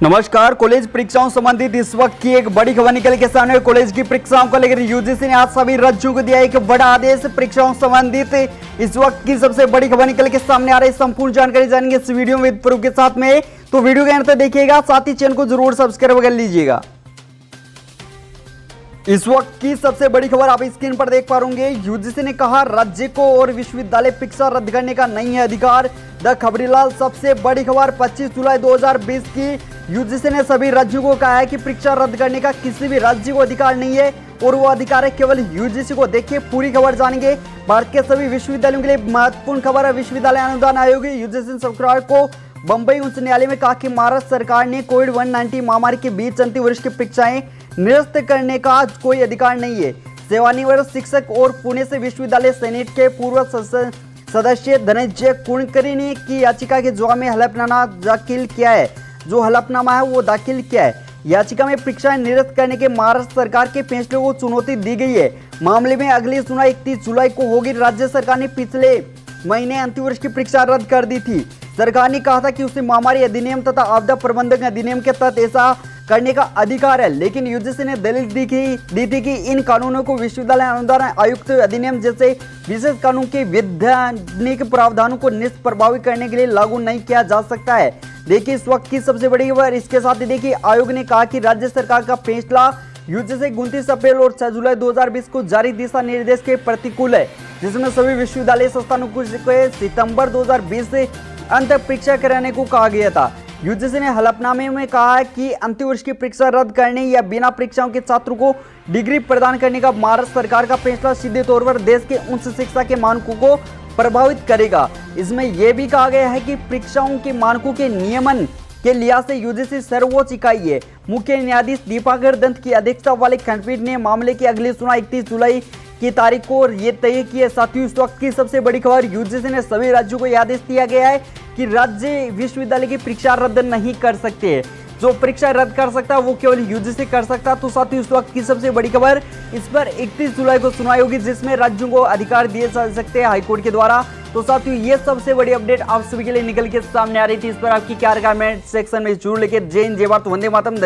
नमस्कार। कॉलेज परीक्षाओं संबंधित इस वक्त की एक बड़ी खबर निकल के सामने। कॉलेज की परीक्षाओं को लेकर यूजीसी ने आज सभी राज्यों को दिया एक बड़ा आदेश। परीक्षाओं संबंधित इस वक्त की सबसे बड़ी खबर निकल के सामने आ रही। संपूर्ण जानकारी जानेंगे इस वीडियो में विद प्रूफ के साथ में, तो वीडियो के अंत तक देखिएगा, साथ ही चैनल को जरूर सब्सक्राइब कर लीजिएगा। इस वक्त की सबसे बड़ी खबर आप स्क्रीन पर देख पा होंगे। यूजीसी ने कहा राज्य को और विश्वविद्यालय परीक्षा रद्द करने का नहीं है अधिकार। द खबरीलाल सबसे बड़ी खबर 25 जुलाई 2020 की। यूजीसी ने सभी राज्यों को कहा है कि परीक्षा रद्द करने का किसी भी राज्य को अधिकार नहीं है और वो अधिकार है केवल यूजीसी को। देखिए पूरी खबर जानेंगे। भारत के सभी विश्वविद्यालयों के लिए महत्वपूर्ण खबर है। विश्वविद्यालय अनुदान आयोग यूजीसी ने शुक्रवार को बंबई उच्च न्यायालय में कहा कि महाराष्ट्र सरकार ने कोविड-19 महामारी के बीच अंतिम वर्ष की परीक्षाएं निरस्त करने का कोई अधिकार नहीं है। सेवानिवृत्त शिक्षक और पुणे से विश्वविद्यालय सेनेट के पूर्व सदस्य धनंजय कुलकर्णी ने की याचिका के जवाब में हलफनामा दाखिल किया है। जो हलफनामा है वो दाखिल किया है। याचिका में परीक्षाएं निरस्त करने के महाराष्ट्र सरकार के फैसले को चुनौती दी गई है। मामले में अगली सुनवाई 31 जुलाई को होगी। राज्य सरकार ने पिछले महीने अंतिम वर्ष की परीक्षा रद्द कर दी थी। सरकार ने कहा था कि उसे महामारी अधिनियम तथा आपदा प्रबंधन अधिनियम के तहत ऐसा करने का अधिकार है, लेकिन यूजीसी ने दलील दी थी कि इन कानूनों को विश्वविद्यालय अनुदान आयुक्त अधिनियम जैसे विशेष कानून के वैधानिक प्रावधानों को निष्प्रभावी करने के लिए लागू नहीं किया जा सकता है। देखिए इस वक्त की सबसे बड़ी खबर। इसके साथ ही देखिए आयोग ने कहा कि राज्य सरकार का फैसला यूजीसी 29 अप्रैल और 6 जुलाई 2020 को जारी दिशा निर्देश के प्रतिकूल है, जिसमें सभी विश्वविद्यालय संस्थानों को सितंबर 2020 से अंत परीक्षा कराने को कहा गया था। यूजीसी ने हलफनामे में कहा है कि अंतिम वर्ष की परीक्षा रद्द करने या बिना परीक्षाओं के छात्रों को डिग्री प्रदान करने का महाराष्ट्र सरकार का फैसला सीधे तौर पर देश के उच्च शिक्षा के मानकों को प्रभावित करेगा। इसमें यह भी कहा गया है कि परीक्षाओं के मानकों के नियमन के लिहाज से यूजीसी सर्वोच्च इकाई है। मुख्य न्यायाधीश दीपाकर दत्त की अध्यक्षता वाली खंडपीठ ने मामले की अगली सुनवाई 31 जुलाई की तारीख को ये तय की है। साथियों इस वक्त की सबसे बड़ी खबर, यूजीसी ने सभी राज्यों को यह आदेश दिया गया है कि राज्य विश्वविद्यालय की परीक्षा रद्द नहीं कर सकते। जो परीक्षा रद्द कर सकता है वो केवल यूजीसी कर सकता है। तो साथियों इस वक्त की सबसे बड़ी खबर, इस पर 31 जुलाई को सुनवाई होगी, जिसमें राज्यों को अधिकार दिए जा सकते हैं हाईकोर्ट के द्वारा। तो साथियों ये सबसे बड़ी अपडेट आप सभी के लिए निकल के सामने आ रही थी। इस पर आपकी क्या कमेंट सेक्शन में जरूर लिखे। जय हिंद, जय भारत, वंदे मातरम।